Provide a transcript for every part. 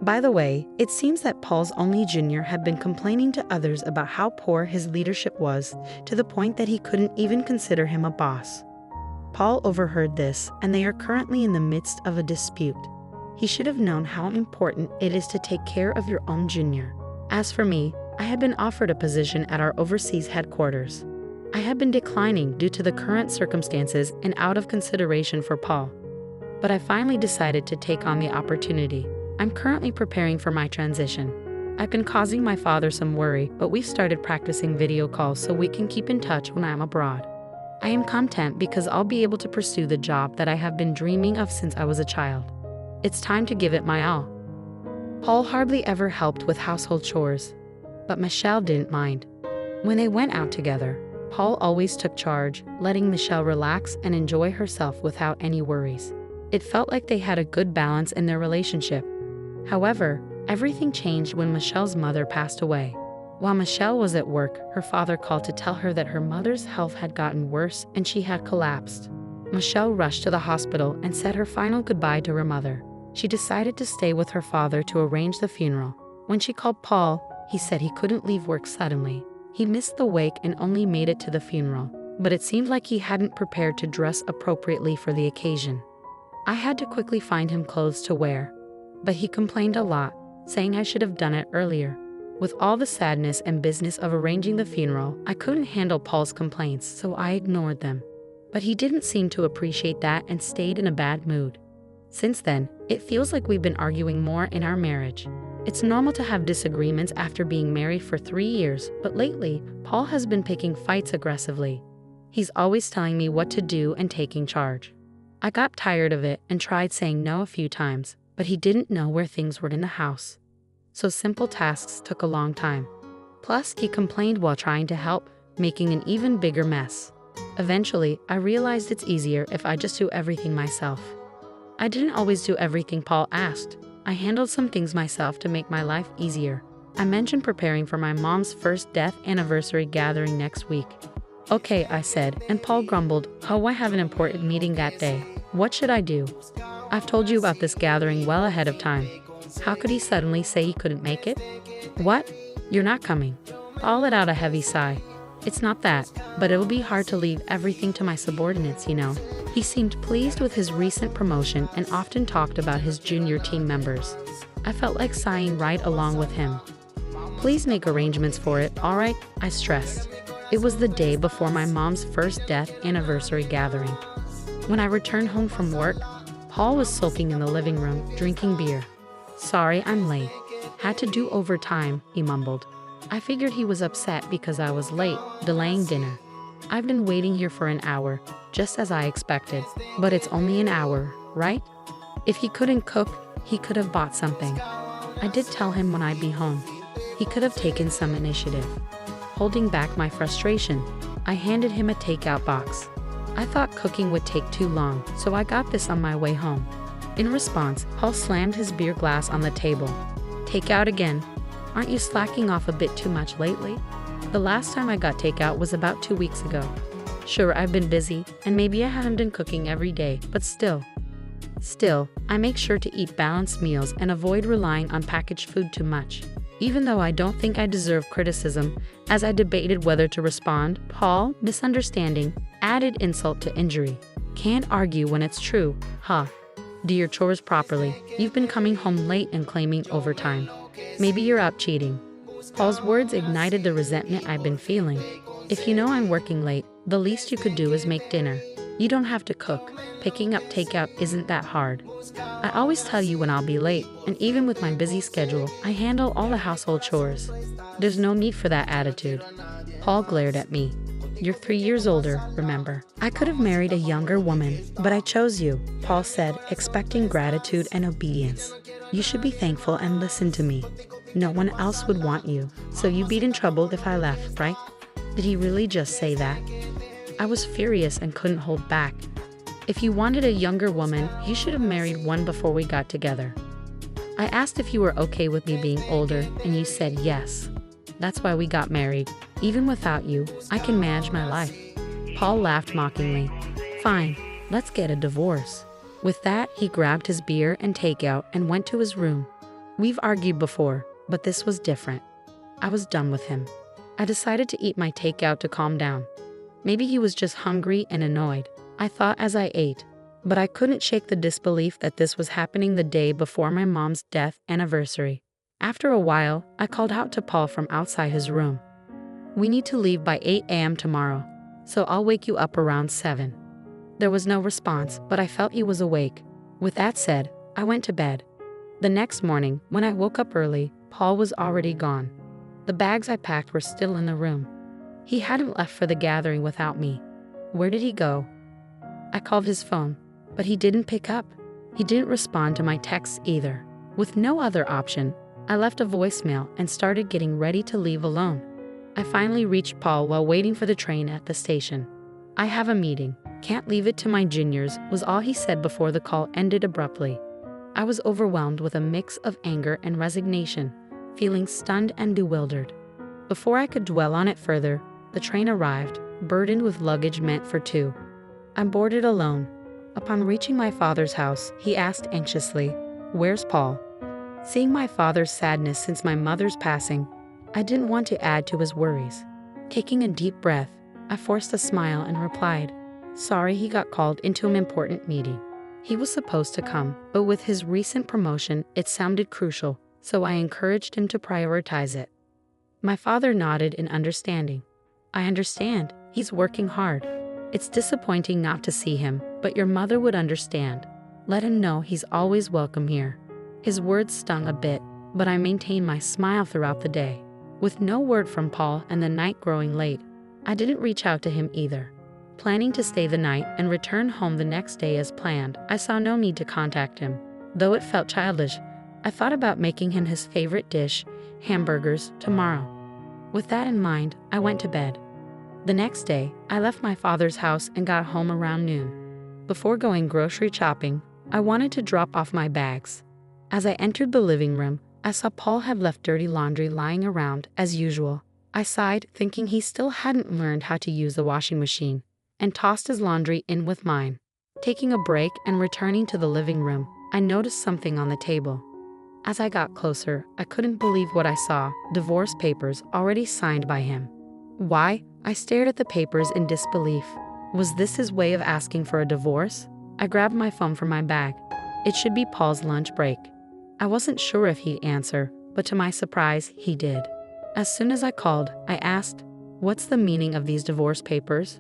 By the way, it seems that Paul's only junior had been complaining to others about how poor his leadership was, to the point that he couldn't even consider him a boss. Paul overheard this, and they are currently in the midst of a dispute. He should have known how important it is to take care of your own junior. As for me, I had been offered a position at our overseas headquarters. I had been declining due to the current circumstances and out of consideration for Paul. But I finally decided to take on the opportunity. I'm currently preparing for my transition. I've been causing my father some worry, but we've started practicing video calls so we can keep in touch when I'm abroad. I am content because I'll be able to pursue the job that I have been dreaming of since I was a child. It's time to give it my all. Paul hardly ever helped with household chores, but Michelle didn't mind. When they went out together, Paul always took charge, letting Michelle relax and enjoy herself without any worries. It felt like they had a good balance in their relationship. However, everything changed when Michelle's mother passed away. While Michelle was at work, her father called to tell her that her mother's health had gotten worse and she had collapsed. Michelle rushed to the hospital and said her final goodbye to her mother. She decided to stay with her father to arrange the funeral. When she called Paul, he said he couldn't leave work suddenly. He missed the wake and only made it to the funeral, but it seemed like he hadn't prepared to dress appropriately for the occasion. I had to quickly find him clothes to wear, but he complained a lot, saying I should have done it earlier. With all the sadness and business of arranging the funeral, I couldn't handle Paul's complaints, so I ignored them. But he didn't seem to appreciate that and stayed in a bad mood. Since then, it feels like we've been arguing more in our marriage. It's normal to have disagreements after being married for 3 years, but lately, Paul has been picking fights aggressively. He's always telling me what to do and taking charge. I got tired of it and tried saying no a few times, but he didn't know where things were in the house. So simple tasks took a long time. Plus, he complained while trying to help, making an even bigger mess. Eventually, I realized it's easier if I just do everything myself. I didn't always do everything Paul asked. I handled some things myself to make my life easier. I mentioned preparing for my mom's first death anniversary gathering next week. Okay, I said, and Paul grumbled, oh, I have an important meeting that day. What should I do? I've told you about this gathering well ahead of time. How could he suddenly say he couldn't make it? What? You're not coming? Paul let out a heavy sigh. It's not that, but it will be hard to leave everything to my subordinates, you know. He seemed pleased with his recent promotion and often talked about his junior team members. I felt like sighing right along with him. Please make arrangements for it, all right? I stressed. It was the day before my mom's first death anniversary gathering. When I returned home from work, Paul was sulking in the living room, drinking beer. Sorry, I'm late. Had to do overtime, he mumbled. I figured he was upset because I was late, delaying dinner. I've been waiting here for an hour, just as I expected. But it's only an hour, right? If he couldn't cook, he could have bought something. I did tell him when I'd be home. He could have taken some initiative. Holding back my frustration, I handed him a takeout box. I thought cooking would take too long, so I got this on my way home. In response, Paul slammed his beer glass on the table. Takeout again. Aren't you slacking off a bit too much lately? The last time I got takeout was about 2 weeks ago. Sure, I've been busy, and maybe I haven't been cooking every day, but still, I make sure to eat balanced meals and avoid relying on packaged food too much. Even though I don't think I deserve criticism, as I debated whether to respond, Paul, misunderstanding, added insult to injury. Can't argue when it's true, huh? Do your chores properly. You've been coming home late and claiming overtime. Maybe you're out cheating. Paul's words ignited the resentment I've been feeling. If you know I'm working late, the least you could do is make dinner. You don't have to cook. Picking up takeout isn't that hard. I always tell you when I'll be late, and even with my busy schedule, I handle all the household chores. There's no need for that attitude. Paul glared at me. You're 3 years older, remember? I could have married a younger woman, but I chose you, Paul said, expecting gratitude and obedience. You should be thankful and listen to me. No one else would want you, so you'd be in trouble if I left, right? Did he really just say that? I was furious and couldn't hold back. If you wanted a younger woman, you should have married one before we got together. I asked if you were okay with me being older, and you said yes. That's why we got married. Even without you, I can manage my life. Paul laughed mockingly. Fine, let's get a divorce. With that, he grabbed his beer and takeout and went to his room. We've argued before, but this was different. I was done with him. I decided to eat my takeout to calm down. Maybe he was just hungry and annoyed, I thought as I ate. But I couldn't shake the disbelief that this was happening the day before my mom's death anniversary. After a while, I called out to Paul from outside his room. "We need to leave by 8 a.m. tomorrow, so I'll wake you up around 7. There was no response, but I felt he was awake. With that said, I went to bed. The next morning, when I woke up early, Paul was already gone. The bags I packed were still in the room. He hadn't left for the gathering without me. Where did he go? I called his phone, but he didn't pick up. He didn't respond to my texts either. With no other option, I left a voicemail and started getting ready to leave alone. I finally reached Paul while waiting for the train at the station. "I have a meeting. Can't leave it to my juniors," was all he said before the call ended abruptly. I was overwhelmed with a mix of anger and resignation, feeling stunned and bewildered. Before I could dwell on it further, the train arrived, burdened with luggage meant for two. I boarded alone. Upon reaching my father's house, he asked anxiously, "Where's Paul?" Seeing my father's sadness since my mother's passing, I didn't want to add to his worries. Taking a deep breath, I forced a smile and replied, "Sorry, he got called into an important meeting. He was supposed to come, but with his recent promotion, it sounded crucial, so I encouraged him to prioritize it." My father nodded in understanding. "I understand. He's working hard. It's disappointing not to see him, but your mother would understand. Let him know he's always welcome here." His words stung a bit, but I maintained my smile throughout the day. With no word from Paul and the night growing late, I didn't reach out to him either. Planning to stay the night and return home the next day as planned, I saw no need to contact him. Though it felt childish, I thought about making him his favorite dish, hamburgers, tomorrow. With that in mind, I went to bed. The next day, I left my father's house and got home around noon. Before going grocery shopping, I wanted to drop off my bags. As I entered the living room, I saw Paul had left dirty laundry lying around, as usual. I sighed, thinking he still hadn't learned how to use the washing machine, and tossed his laundry in with mine. Taking a break and returning to the living room, I noticed something on the table. As I got closer, I couldn't believe what I saw: divorce papers already signed by him. "Why?" I stared at the papers in disbelief. Was this his way of asking for a divorce? I grabbed my phone from my bag. It should be Paul's lunch break. I wasn't sure if he'd answer, but to my surprise, he did. As soon as I called, I asked, "What's the meaning of these divorce papers?"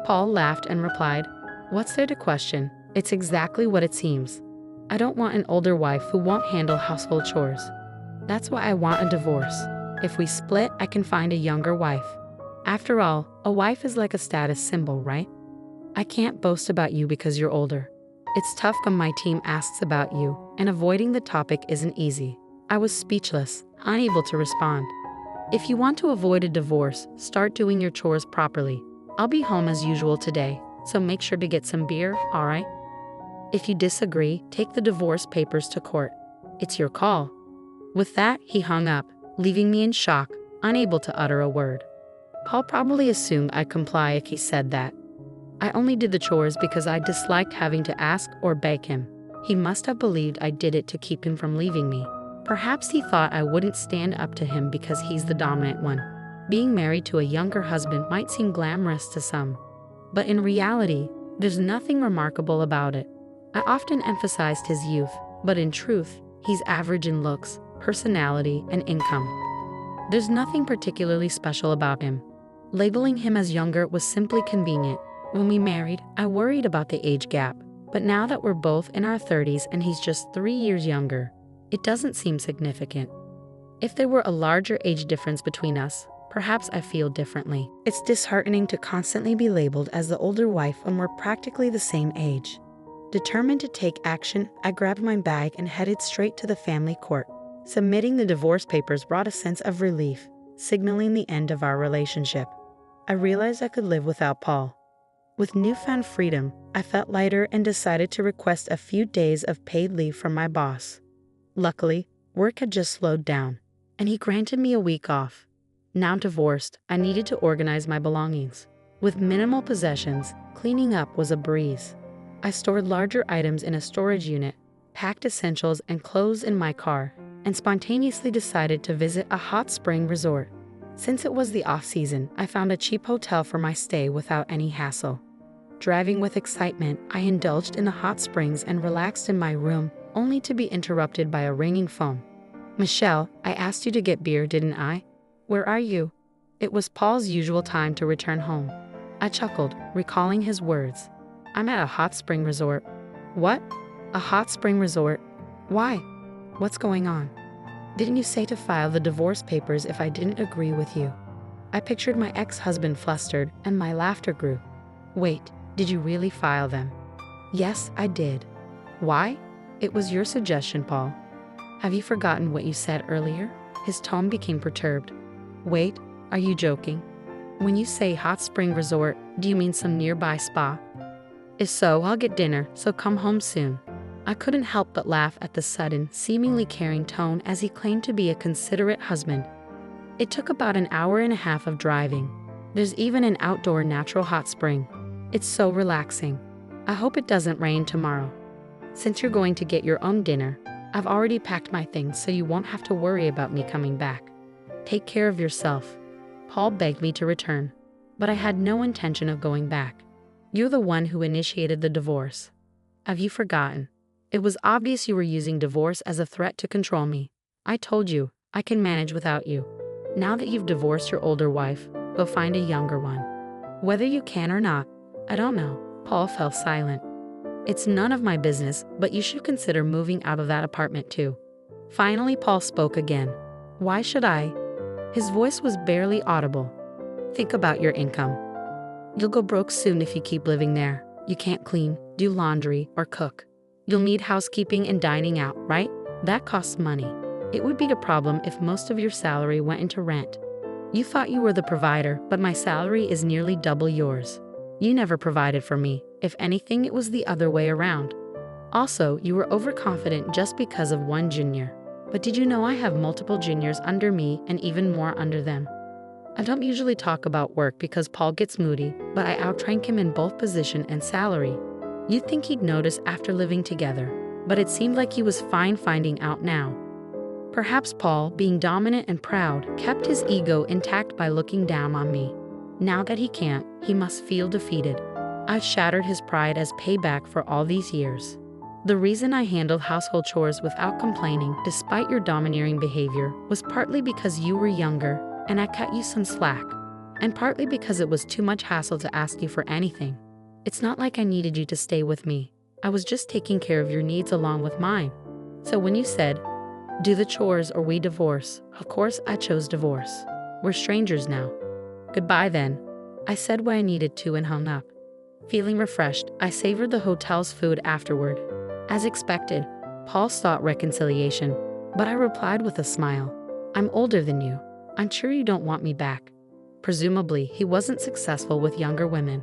Paul laughed and replied, "What's there to question? It's exactly what it seems. I don't want an older wife who won't handle household chores. That's why I want a divorce. If we split, I can find a younger wife. After all, a wife is like a status symbol, right? I can't boast about you because you're older. It's tough when my team asks about you, and avoiding the topic isn't easy." I was speechless, unable to respond. "If you want to avoid a divorce, start doing your chores properly. I'll be home as usual today, so make sure to get some beer, alright? If you disagree, take the divorce papers to court. It's your call." With that, he hung up, leaving me in shock, unable to utter a word. Paul probably assumed I'd comply if he said that. I only did the chores because I disliked having to ask or beg him. He must have believed I did it to keep him from leaving me. Perhaps he thought I wouldn't stand up to him because he's the dominant one. Being married to a younger husband might seem glamorous to some, but in reality, there's nothing remarkable about it. I often emphasized his youth, but in truth, he's average in looks, personality, and income. There's nothing particularly special about him. Labeling him as younger was simply convenient. When we married, I worried about the age gap, but now that we're both in our 30s and he's just 3 years younger, it doesn't seem significant. If there were a larger age difference between us, perhaps I feel differently. It's disheartening to constantly be labeled as the older wife when we're practically the same age. Determined to take action, I grabbed my bag and headed straight to the family court. Submitting the divorce papers brought a sense of relief, signaling the end of our relationship. I realized I could live without Paul. With newfound freedom, I felt lighter and decided to request a few days of paid leave from my boss. Luckily, work had just slowed down, and he granted me a week off. Now divorced, I needed to organize my belongings. With minimal possessions, cleaning up was a breeze. I stored larger items in a storage unit, packed essentials and clothes in my car, and spontaneously decided to visit a hot spring resort. Since it was the off-season, I found a cheap hotel for my stay without any hassle. Driving with excitement, I indulged in the hot springs and relaxed in my room, only to be interrupted by a ringing phone. "Michelle, I asked you to get beer, didn't I? Where are you?" It was Paul's usual time to return home. I chuckled, recalling his words. "I'm at a hot spring resort." "What? A hot spring resort? Why? What's going on? Didn't you say to file the divorce papers if I didn't agree with you?" I pictured my ex-husband flustered, and my laughter grew. "Wait, did you really file them?" "Yes, I did." "Why?" "It was your suggestion, Paul." "Have you forgotten what you said earlier?" His tone became perturbed. "Wait, are you joking? When you say hot spring resort, do you mean some nearby spa? If so, I'll get dinner, so come home soon." I couldn't help but laugh at the sudden, seemingly caring tone as he claimed to be a considerate husband. It took about an hour and a half of driving. There's even an outdoor natural hot spring. It's so relaxing. I hope it doesn't rain tomorrow. Since you're going to get your own dinner, I've already packed my things so you won't have to worry about me coming back. Take care of yourself. Paul begged me to return, but I had no intention of going back. You're the one who initiated the divorce. Have you forgotten? It was obvious you were using divorce as a threat to control me. I told you, I can manage without you. Now that you've divorced your older wife, go find a younger one. Whether you can or not, I don't know. Paul fell silent. It's none of my business, but you should consider moving out of that apartment too. Finally, Paul spoke again. Why should I? His voice was barely audible. Think about your income. You'll go broke soon if you keep living there. You can't clean, do laundry, or cook. You'll need housekeeping and dining out, right? That costs money. It would be a problem if most of your salary went into rent. You thought you were the provider, but my salary is nearly double yours. You never provided for me. If anything, it was the other way around. Also, you were overconfident just because of one junior. But did you know I have multiple juniors under me and even more under them? I don't usually talk about work because Paul gets moody, but I outrank him in both position and salary. You'd think he'd notice after living together, but it seemed like he was fine finding out now. Perhaps Paul, being dominant and proud, kept his ego intact by looking down on me. Now that he can't, he must feel defeated. I've shattered his pride as payback for all these years. The reason I handled household chores without complaining, despite your domineering behavior, was partly because you were younger and I cut you some slack, and partly because it was too much hassle to ask you for anything. It's not like I needed you to stay with me. I was just taking care of your needs along with mine. So when you said, do the chores or we divorce, of course I chose divorce. We're strangers now. Goodbye then. I said what I needed to and hung up. Feeling refreshed, I savored the hotel's food afterward. As expected, Paul sought reconciliation, but I replied with a smile. I'm older than you. I'm sure you don't want me back. Presumably, he wasn't successful with younger women.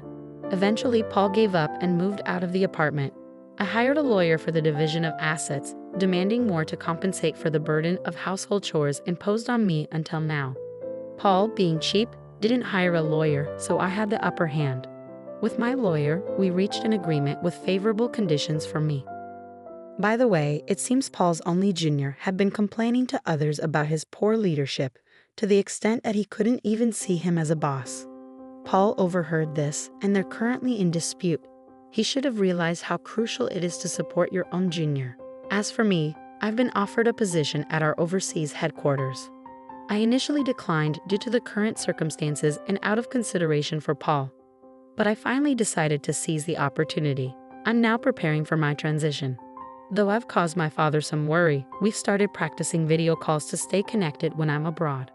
Eventually, Paul gave up and moved out of the apartment. I hired a lawyer for the division of assets, demanding more to compensate for the burden of household chores imposed on me until now. Paul, being cheap, didn't hire a lawyer, so I had the upper hand. With my lawyer, we reached an agreement with favorable conditions for me. By the way, it seems Paul's only junior had been complaining to others about his poor leadership, to the extent that he couldn't even see him as a boss. Paul overheard this, and they're currently in dispute. He should have realized how crucial it is to support your own junior. As for me, I've been offered a position at our overseas headquarters. I initially declined due to the current circumstances and out of consideration for Paul. But I finally decided to seize the opportunity. I'm now preparing for my transition. Though I've caused my father some worry, we've started practicing video calls to stay connected when I'm abroad.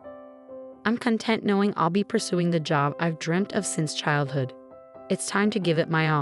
I'm content knowing I'll be pursuing the job I've dreamt of since childhood. It's time to give it my all.